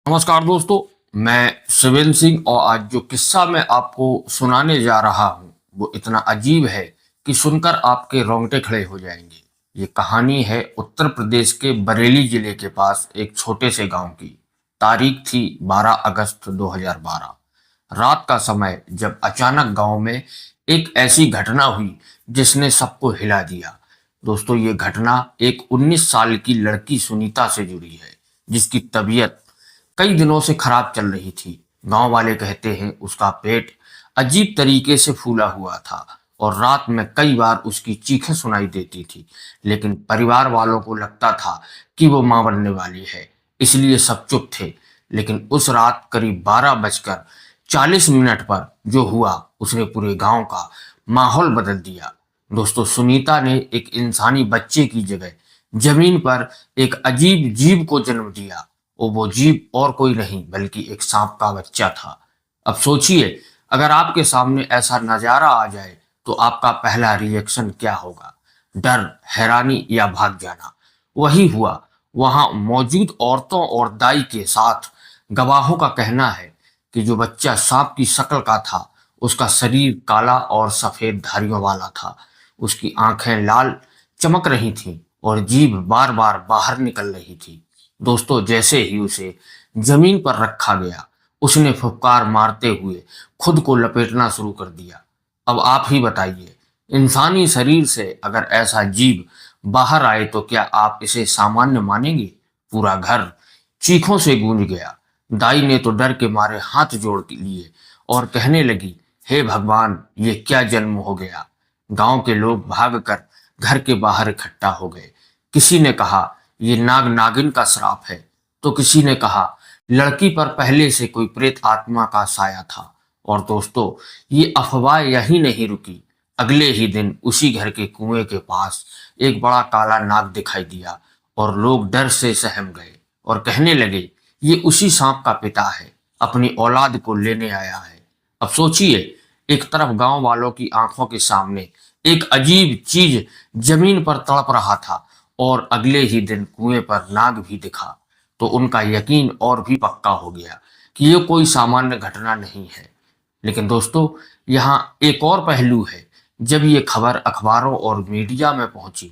नमस्कार दोस्तों। मैं शिवेंद्र सिंह और आज जो किस्सा मैं आपको सुनाने जा रहा हूँ वो इतना अजीब है कि सुनकर आपके रोंगटे खड़े हो जाएंगे। ये कहानी है उत्तर प्रदेश के बरेली जिले के पास एक छोटे से गांव की। तारीख थी 12 अगस्त 2012। रात का समय, जब अचानक गांव में एक ऐसी घटना हुई जिसने सबको हिला दिया। दोस्तों, ये घटना एक 19 साल की लड़की सुनीता से जुड़ी है, जिसकी तबीयत कई दिनों से खराब चल रही थी। गांव वाले कहते हैं उसका पेट अजीब तरीके से फूला हुआ था और रात में कई बार उसकी चीखें सुनाई देती थी। लेकिन परिवार वालों को लगता था कि वो मां बनने वाली है, इसलिए सब चुप थे। लेकिन उस रात करीब 12 बजकर 40 मिनट पर जो हुआ उसने पूरे गांव का माहौल बदल दिया। दोस्तों, सुनीता ने एक इंसानी बच्चे की जगह जमीन पर एक अजीब जीव को जन्म दिया और वो जीव और कोई नहीं बल्कि एक सांप का बच्चा था। अब सोचिए, अगर आपके सामने ऐसा नजारा आ जाए तो आपका पहला रिएक्शन क्या होगा? डर, हैरानी या भाग जाना? वही हुआ। वहां मौजूद औरतों और दाई के साथ गवाहों का कहना है कि जो बच्चा सांप की शक्ल का था, उसका शरीर काला और सफेद धारियों वाला था। उसकी आंखें लाल चमक रही थीं और जीभ बार बार बाहर निकल रही थी। दोस्तों, जैसे ही उसे जमीन पर रखा गया, उसने फुफकार मारते हुए खुद को लपेटना शुरू कर दिया। अब आप ही बताइए, इंसानी शरीर से अगर ऐसा जीव बाहर आए तो क्या आप इसे सामान्य मानेंगे? पूरा घर चीखों से गूंज गया। दाई ने तो डर के मारे हाथ जोड़ लिए और कहने लगी, हे भगवान, ये क्या जन्म हो गया। गांव के लोग भागकर घर के बाहर इकट्ठा हो गए। किसी ने कहा ये नाग नागिन का श्राप है, तो किसी ने कहा लड़की पर पहले से कोई प्रेत आत्मा का साया था। और दोस्तों, ये अफवाह यही नहीं रुकी। अगले ही दिन उसी घर के कुएं के पास एक बड़ा काला नाग दिखाई दिया और लोग डर से सहम गए और कहने लगे ये उसी सांप का पिता है, अपनी औलाद को लेने आया है। अब सोचिए, एक तरफ गांव वालों की आंखों के सामने एक अजीब चीज जमीन पर तड़प रहा था और अगले ही दिन कुएं पर नाग भी दिखा, तो उनका यकीन और भी पक्का हो गया कि ये कोई सामान्य घटना नहीं है। लेकिन दोस्तों, यहाँ एक और पहलू है। जब ये खबर अखबारों और मीडिया में पहुंची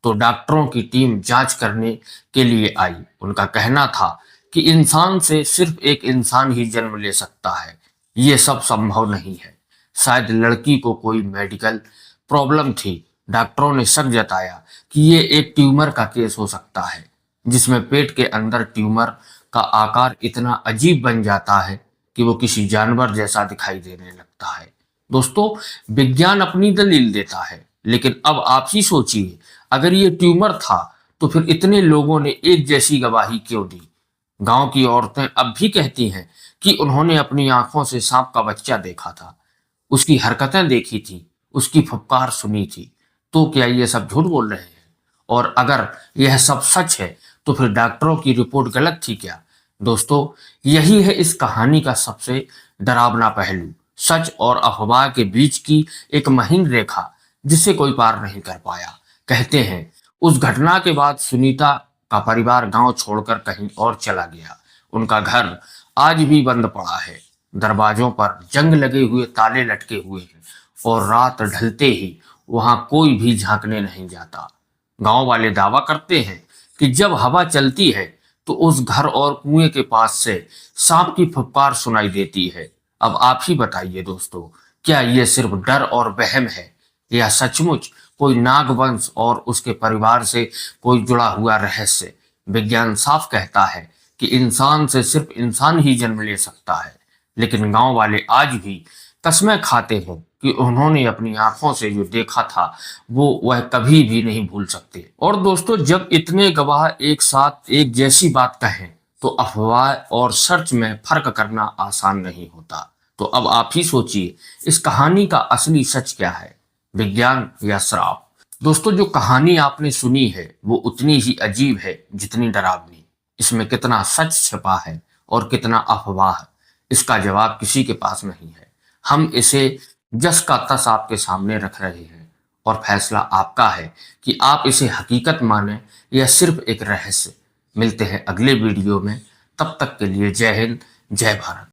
तो डॉक्टरों की टीम जांच करने के लिए आई। उनका कहना था कि इंसान से सिर्फ एक इंसान ही जन्म ले सकता है, ये सब संभव नहीं है। शायद लड़की को कोई मेडिकल प्रॉब्लम थी। डॉक्टरों ने शक जताया कि ये एक ट्यूमर का केस हो सकता है, जिसमें पेट के अंदर ट्यूमर का आकार इतना अजीब बन जाता है कि वो किसी जानवर जैसा दिखाई देने लगता है। दोस्तों, विज्ञान अपनी दलील देता है, लेकिन अब आप ही सोचिए, अगर ये ट्यूमर था तो फिर इतने लोगों ने एक जैसी गवाही क्यों दी? गांव की औरतें अब भी कहती हैं कि उन्होंने अपनी आंखों से सांप का बच्चा देखा था, उसकी हरकतें देखी थी, उसकी फुफकार सुनी थी। तो क्या ये सब झूठ बोल रहे हैं? और अगर यह सब सच है तो फिर डॉक्टरों की रिपोर्ट गलत थी क्या? दोस्तों, यही है इस कहानी का सबसे डरावना पहलू। सच और अफवाह के बीच की एक महीन रेखा जिसे कोई पार नहीं कर पाया। कहते हैं उस घटना के बाद सुनीता का परिवार गांव छोड़कर कहीं और चला गया। उनका घर आज भी बंद पड़ा है, दरवाजों पर जंग लगे हुए ताले लटके हुए हैं और रात ढलते ही वहां कोई भी झांकने नहीं जाता। गांव वाले दावा करते हैं कि जब हवा चलती है तो उस घर और कुएं के पास से सांप की फुफकार सुनाई देती है। अब आप ही बताइए दोस्तों, क्या ये सिर्फ डर और वहम है या सचमुच कोई नागवंश और उसके परिवार से कोई जुड़ा हुआ रहस्य? विज्ञान साफ कहता है कि इंसान से सिर्फ इंसान ही जन्म ले सकता है, लेकिन गांव वाले आज भी कसमें खाते हैं कि उन्होंने अपनी आंखों से जो देखा था वो वह कभी भी नहीं भूल सकते। और दोस्तों, जब इतने गवाह एक साथ एक जैसी बात कहें तो अफवाह और सच में फर्क करना आसान नहीं होता। तो अब आप ही सोचिए, इस कहानी का असली सच क्या है, विज्ञान या श्राप? दोस्तों, जो कहानी आपने सुनी है वो उतनी ही अजीब है जितनी डरावनी। इसमें कितना सच छिपा है और कितना अफवाह, इसका जवाब किसी के पास नहीं है। हम इसे जस का तस आपके सामने रख रहे हैं और फैसला आपका है कि आप इसे हकीकत माने या सिर्फ एक रहस्य। मिलते हैं अगले वीडियो में, तब तक के लिए जय हिंद, जय भारत।